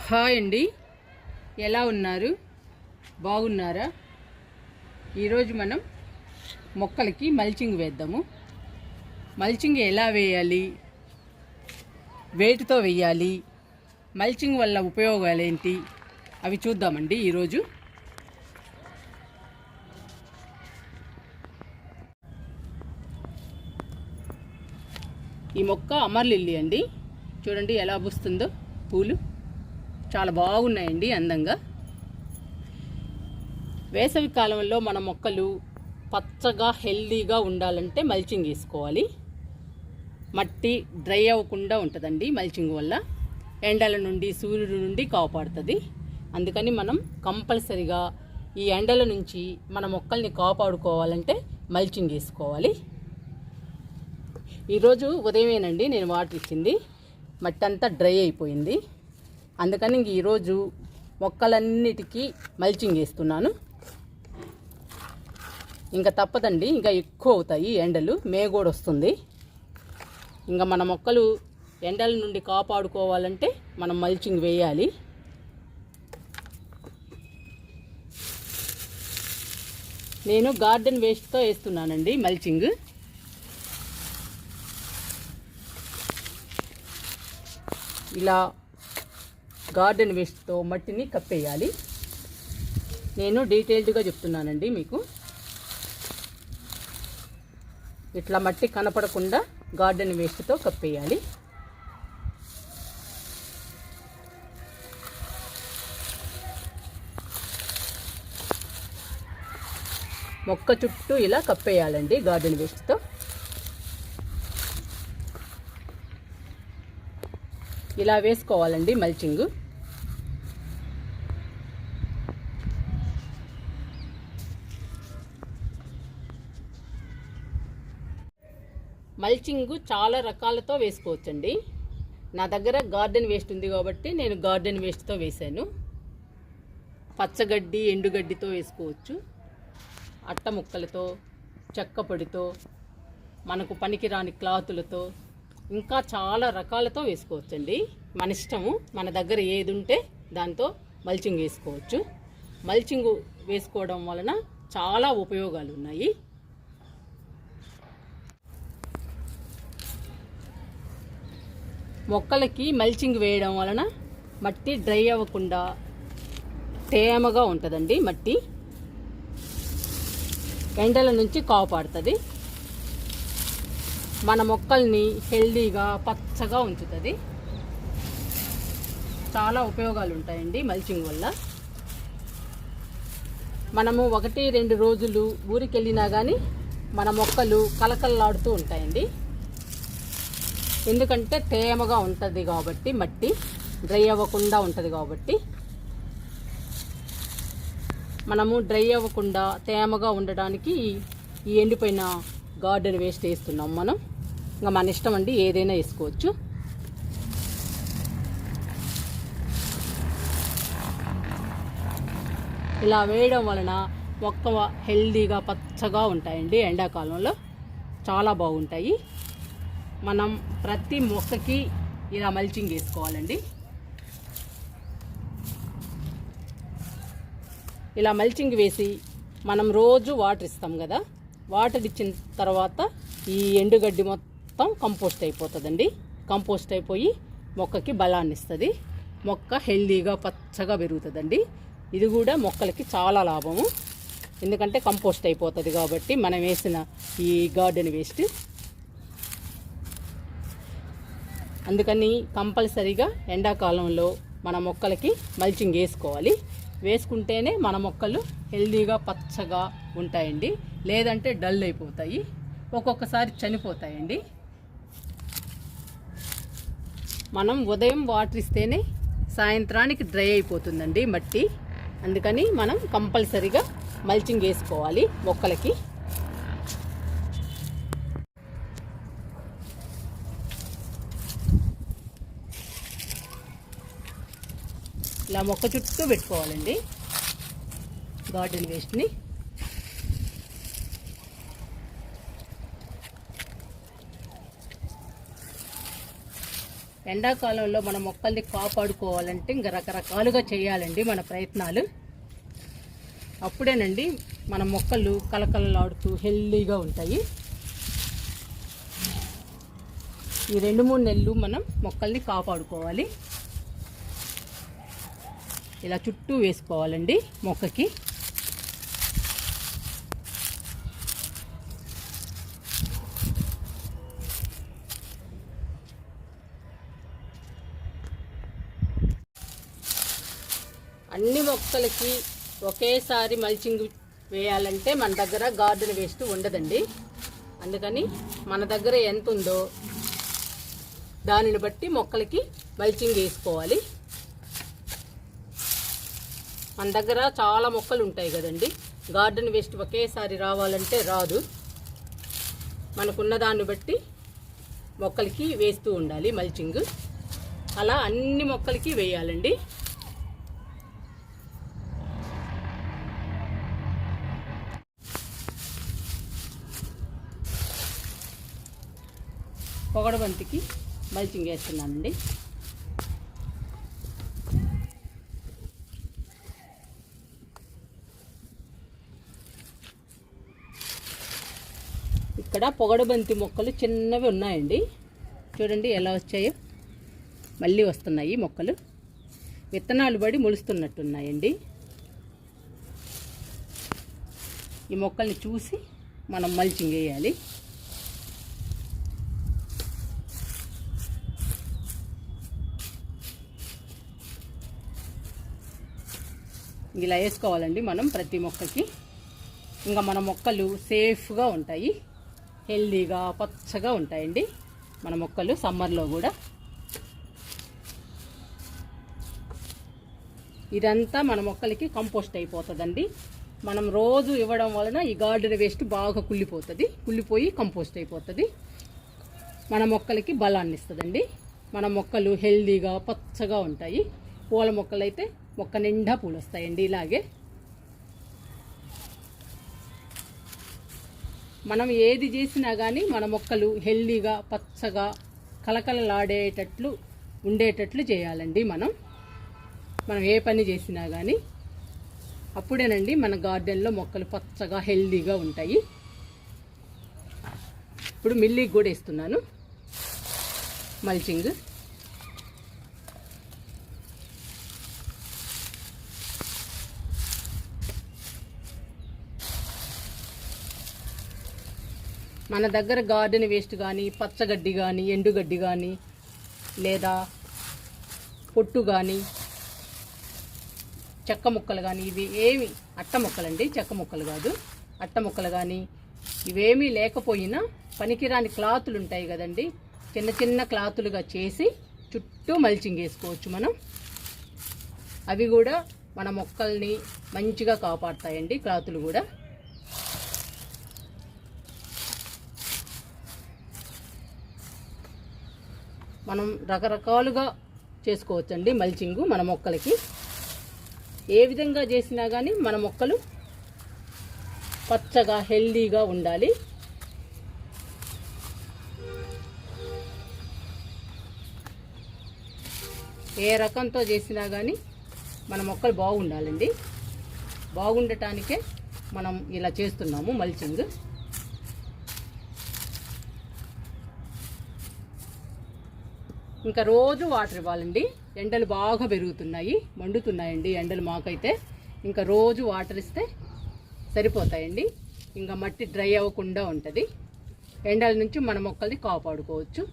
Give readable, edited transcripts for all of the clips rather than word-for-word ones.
Hi అండి, ఎలా ఉన్నారు? బాగున్నారా? ఈరోజు మనం మొక్కలకి మల్చింగ్ వేద్దాము. మల్చింగ్ ఎలా వేయాలి, వేటితో వేయాలి, మల్చింగ్ వల్ల ఉపయోగాలు ఏంటి అవి చూద్దామండి ఈరోజు. ఈ మొక్క అమర్ లిల్లీ అండి. చూడండి ఎలా పూస్తుందో, పూలు చాలా బాగున్నాయండి, అందంగా. వేసవి కాలంలో మన మొక్కలు పచ్చగా హెల్దీగా ఉండాలంటే మల్చింగ్ వేసుకోవాలి. మట్టి డ్రై అవ్వకుండా ఉంటుందండి మల్చింగ్ వల్ల. ఎండల నుండి, సూర్యుడి నుండి కాపాడుతుంది. అందుకని మనం కంపల్సరిగా ఈ ఎండల నుంచి మన మొక్కల్ని కాపాడుకోవాలంటే మల్చింగ్ వేసుకోవాలి. ఈరోజు ఉదయమేనండి నేను వాటర్ ఇచ్చింది, మట్టి అంతా డ్రై అయిపోయింది. అందుకని ఇంక ఈరోజు మొక్కలన్నిటికీ మల్చింగ్ వేస్తున్నాను. ఇంకా తప్పదండి, ఇంకా ఎక్కువ అవుతాయి ఎండలు. మే కూడా వస్తుంది. ఇంకా మన మొక్కలు ఎండల నుండి కాపాడుకోవాలంటే మనం మల్చింగ్ వేయాలి. నేను గార్డెన్ వేస్ట్తో వేస్తున్నానండి మల్చింగ్. ఇలా గార్డెన్ వేస్ట్తో మట్టిని కప్పేయాలి. నేను డీటెయిల్డ్గా చెప్తున్నానండి మీకు. ఇట్లా మట్టి కనపడకుండా గార్డెన్ వేస్ట్తో కప్పేయాలి. మొక్క చుట్టూ ఇలా కప్పేయాలండి గార్డెన్ వేస్ట్తో. ఇలా వేసుకోవాలండి మల్చింగ్. మల్చింగ్ చాలా రకాలతో వేసుకోవచ్చండి. నా దగ్గర గార్డెన్ వేస్ట్ ఉంది కాబట్టి నేను గార్డెన్ వేస్ట్తో వేశాను. పచ్చగడ్డి, ఎండుగడ్డితో వేసుకోవచ్చు. అట్ట ముక్కలతో, చెక్క పొడితో, మనకు పనికిరాని క్లాతులతో, ఇంకా చాలా రకాలతో వేసుకోవచ్చండి. మన ఇష్టము. మన దగ్గర ఏది ఉంటే దాంతో మల్చింగ్ వేసుకోవచ్చు. మల్చింగ్ వేసుకోవడం వలన చాలా ఉపయోగాలు ఉన్నాయి. మొక్కలకి మల్చింగ్ వేయడం వలన మట్టి డ్రై అవ్వకుండా తేమగా ఉంటుందండి. మట్టి ఎండల నుంచి కాపాడుతుంది. మన మొక్కల్ని హెల్దీగా, పచ్చగా ఉంచుతుంది. చాలా ఉపయోగాలు ఉంటాయండి మల్చింగ్ వల్ల. మనము 1-2 రోజులు ఊరికి వెళ్ళినా కానీ మన మొక్కలు కలకల్లాడుతూ ఉంటాయండి. ఎందుకంటే తేమగా ఉంటుంది కాబట్టి, మట్టి డ్రై అవ్వకుండా ఉంటుంది కాబట్టి. మనము డ్రై అవ్వకుండా తేమగా ఉండడానికి ఈ ఎండిపోయిన గార్డెన్ వేస్ట్ వేస్తున్నాం మనం. ఇంకా మన ఇష్టం అండి, ఏదైనా వేసుకోవచ్చు. ఇలా వేయడం వలన మొక్క హెల్దీగా, పచ్చగా ఉంటాయండి. ఎండాకాలంలో చాలా బాగుంటాయి. మనం ప్రతి మొక్కకి ఇలా మల్చింగ్ వేసుకోవాలండి. ఇలా మల్చింగ్ వేసి మనం రోజు వాటర్ ఇస్తాం కదా, వాటర్ ఇచ్చిన తర్వాత ఈ ఎండుగడ్డి మొత్తం కంపోస్ట్ అయిపోతుందండి. కంపోస్ట్ అయిపోయి మొక్కకి బలాన్ని ఇస్తుంది. మొక్క హెల్దీగా, పచ్చగా పెరుగుతుందండి. ఇది కూడా మొక్కలకి చాలా లాభము. ఎందుకంటే కంపోస్ట్ అయిపోతుంది కాబట్టి మనం వేసిన ఈ గార్డెన్ వేస్ట్. అందుకని కంపల్సరీగా ఎండాకాలంలో మన మొక్కలకి మల్చింగ్ వేసుకోవాలి. వేసుకుంటేనే మన మొక్కలు హెల్దీగా, పచ్చగా ఉంటాయండి. లేదంటే డల్ అయిపోతాయి, ఒక్కొక్కసారి చనిపోతాయండి. మనం ఉదయం వాటర్ ఇస్తేనే సాయంత్రానికి డ్రై అయిపోతుందండి మట్టి. అందుకని మనం కంపల్సరీగా మల్చింగ్ వేసుకోవాలి మొక్కలకి. ఇలా మొక్క చుట్టూ పెట్టుకోవాలండి గార్డెన్ వేస్ట్ని. ఎండాకాలంలో మన మొక్కల్ని కాపాడుకోవాలంటే ఇంకా రకరకాలుగా చేయాలండి మన ప్రయత్నాలు. అప్పుడేనండి మన మొక్కలు కలకలలాడుతూ హెల్దీగా ఉంటాయి. ఈ 2-3 నెలలు మనం మొక్కల్ని కాపాడుకోవాలి. ఇలా చుట్టూ వేసుకోవాలండి మొక్కకి. అన్ని మొక్కలకి ఒకేసారి మల్చింగ్ వేయాలంటే మన దగ్గర గార్డెన్ వేస్ట్ ఉండదండి. అందుకని మన దగ్గర ఎంత ఉందో దానిని బట్టి మొక్కలకి మల్చింగ్ వేసుకోవాలి. మన దగ్గర చాలా మొక్కలు ఉంటాయి కదండి, గార్డెన్ వేస్ట్ ఒకేసారి రావాలంటే రాదు. మనకున్న దాన్ని బట్టి మొక్కలకి వేస్తూ ఉండాలి మల్చింగ్. అలా అన్ని మొక్కలకి వేయాలండి. పొగడబంతికి మల్చింగ్ వేస్తున్నానండి. ఇక్కడ పొగడబంతి మొక్కలు చిన్నవి ఉన్నాయండి, చూడండి ఎలా వచ్చాయో. మళ్ళీ వస్తున్నాయి మొక్కలు, విత్తనాలు పడి మొలుస్తున్నట్టున్నాయండి. ఈ మొక్కల్ని చూసి మనం మల్చింగ్ వేయాలి. ఇలా వేసుకోవాలండి మనం ప్రతి మొక్కకి. ఇంకా మన మొక్కలు సేఫ్గా ఉంటాయి, హెల్దీగా పచ్చగా ఉంటాయండి మన మొక్కలు సమ్మర్లో కూడా. ఇదంతా మన మొక్కలకి కంపోస్ట్ అయిపోతుందండి. మనం రోజు ఇవ్వడం వలన ఈ గార్డెన్ వేస్ట్ బాగా కుళ్ళిపోయి కంపోస్ట్ అయిపోతుంది. మన మొక్కలకి బలాన్ని ఇస్తుందండి. మన మొక్కలు హెల్దీగా పచ్చగా ఉంటాయి. పూల మొక్కలు అయితే మొక్క నిండా పూలు వస్తాయండి. ఇలాగే మనం ఏది చేసినా కానీ మన మొక్కలు హెల్దీగా పచ్చగా కలకలలాడేటట్లు ఉండేటట్లు చేయాలండి. మనం ఏ పని చేసినా కానీ అప్పుడేనండి మన గార్డెన్లో మొక్కలు పచ్చగా హెల్దీగా ఉంటాయి. ఇప్పుడు మిల్లీకి కూడా వేస్తున్నాను మల్చింగ్. మన దగ్గర గార్డెన్ వేస్ట్ కానీ పచ్చగడ్డి కానీ ఎండుగడ్డి కానీ లేదా పొట్టు కానీ చెక్క ముక్కలు కానీ, ఇవి ఏమి అట్ట మొక్కలండి, చెక్క మొక్కలు కాదు, అట్ట మొక్కలు కానీ ఇవేమీ లేకపోయినా పనికిరాని క్లాతులు ఉంటాయి కదండి, చిన్న చిన్న క్లాతులుగా చేసి చుట్టూ మల్చింగ్ వేసుకోవచ్చు మనం. అవి కూడా మన మొక్కల్ని మంచిగా కాపాడుతాయండి క్లాతులు కూడా. మనం రకరకాలుగా చేసుకోవచ్చండి మల్చింగు మన మొక్కలకి. ఏ విధంగా చేసినా కానీ మన మొక్కలు పచ్చగా హెల్దీగా ఉండాలి. ఏ రకంతో చేసినా కానీ మన మొక్కలు బాగుండాలండి. బాగుండటానికే మనం ఇలా చేస్తున్నాము మల్చింగ్. ఇంకా రోజు వాటర్ ఇవ్వాలండి. ఎండలు బాగా పెరుగుతున్నాయి, మండుతున్నాయండి ఎండలు మాకైతే. ఇంకా రోజు వాటర్ ఇస్తే సరిపోతాయండి. ఇంకా మట్టి డ్రై అవ్వకుండా ఉంటుంది. ఎండల నుంచి మన మొక్కల్ని కాపాడుకోవచ్చు.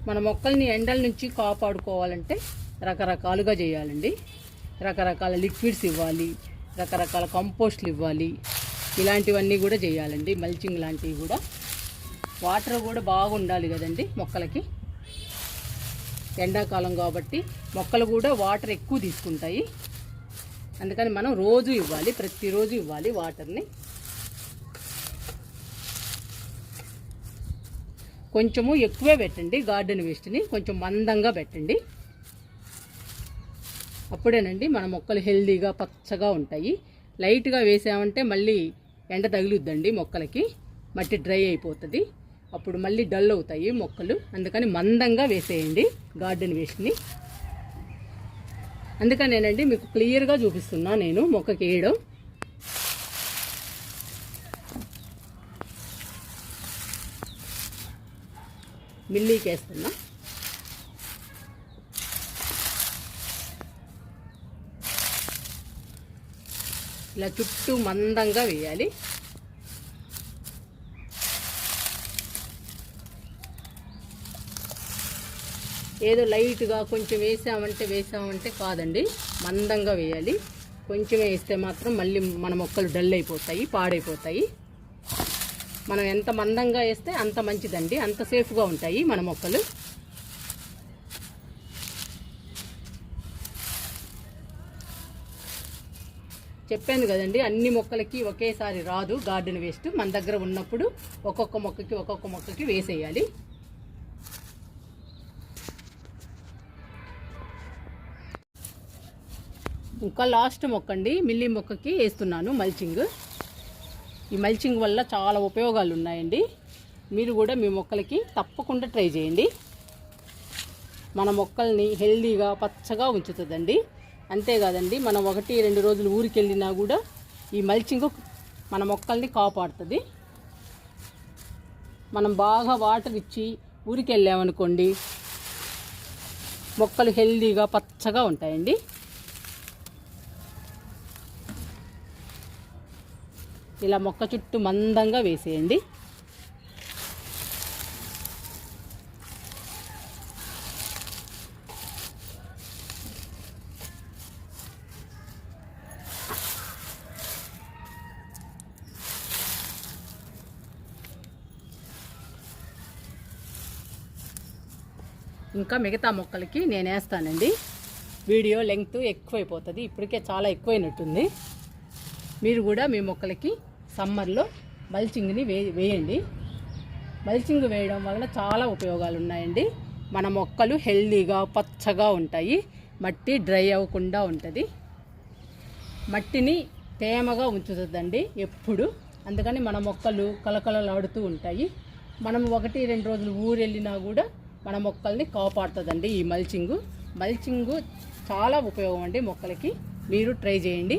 మన మొక్కల్ని ఎండల నుంచి కాపాడుకోవాలంటే రకరకాలుగా చేయాలండి. రకరకాల లిక్విడ్స్ ఇవ్వాలి, రకరకాల కంపోస్ట్లు ఇవ్వాలి, ఇలాంటివన్నీ కూడా చేయాలండి. మల్చింగ్ లాంటివి కూడా. వాటర్ కూడా బాగా ఉండాలి కదండి మొక్కలకి. ఎండాకాలం కాబట్టి మొక్కలు కూడా వాటర్ ఎక్కువ తీసుకుంటాయి. అందుకని మనం రోజు ఇవ్వాలి, ప్రతిరోజు ఇవ్వాలి వాటర్ని. కొంచెము ఎక్కువే పెట్టండి. గార్డెన్ వేస్ట్ని కొంచెం మందంగా పెట్టండి. అప్పుడేనండి మన మొక్కలు హెల్దీగా పచ్చగా ఉంటాయి. లైట్గా వేసామంటే మళ్ళీ ఎండ తగులుద్దండి మొక్కలకి, మట్టి డ్రై అయిపోతుంది, అప్పుడు మళ్ళీ డల్ అవుతాయి మొక్కలు. అందుకని మందంగా వేసేయండి గార్డెన్ వేస్ట్ని. అందుకనేనండి మీకు క్లియర్గా చూపిస్తున్నా నేను మొక్కకి వేయడం. మిల్లీకి వేస్తున్నా. ఇలా చుట్టూ మందంగా వేయాలి. ఏదో లైట్గా కొంచెం వేసామంటే కాదండి, మందంగా వేయాలి. కొంచెం వేస్తే మాత్రం మళ్ళీ మన మొక్కలు డల్ అయిపోతాయి, పాడైపోతాయి. మనం ఎంత మందంగా వేస్తే అంత మంచిదండి, అంత సేఫ్గా ఉంటాయి మన మొక్కలు. చెప్పాను కదండి, అన్ని మొక్కలకి ఒకేసారి రాదు గార్డెన్ వేస్ట్. మన దగ్గర ఉన్నప్పుడు ఒక్కొక్క మొక్కకి వేసేయాలి. ఇంకా లాస్ట్ మొక్క అండి, మిల్లీ మొక్కకి వేస్తున్నాను మల్చింగ్. ఈ మల్చింగ్ వల్ల చాలా ఉపయోగాలు ఉన్నాయండి. మీరు కూడా మీ మొక్కలకి తప్పకుండా ట్రై చేయండి. మన మొక్కల్ని హెల్దీగా పచ్చగా ఉంచుతుందండి. అంతేకాదండి, మనం 1-2 రోజులు ఊరికి వెళ్ళినా కూడా ఈ మల్చింగ్ మన మొక్కల్ని కాపాడుతుంది. మనం బాగా వాటర్ ఇచ్చి ఊరికి వెళ్ళామనుకోండి, మొక్కలు హెల్దీగా పచ్చగా ఉంటాయండి. ఇలా మొక్క చుట్టూ మందంగా వేసేయండి. ఇంకా మిగతా మొక్కలకి నేను వేస్తానండి. వీడియో లెంగ్త్ ఎక్కువైపోతుంది, ఇప్పటికే చాలా ఎక్కువైనట్టుంది. మీరు కూడా మీ మొక్కలకి సమ్మర్లో మల్చింగ్ని వేయండి. మల్చింగ్ వేయడం వలన చాలా ఉపయోగాలు ఉన్నాయండి. మన మొక్కలు హెల్దీగా పచ్చగా ఉంటాయి, మట్టి డ్రై అవ్వకుండా ఉంటుంది, మట్టిని తేమగా ఉంచుతుందండి ఎప్పుడు. అందుకని మన మొక్కలు కలకలలాడుతూ ఉంటాయి. మనం 1-2 రోజులు ఊరు వెళ్ళినా కూడా మన మొక్కల్ని కాపాడుతుందండి ఈ మల్చింగు చాలా ఉపయోగం అండి మొక్కలకి. మీరు ట్రై చేయండి.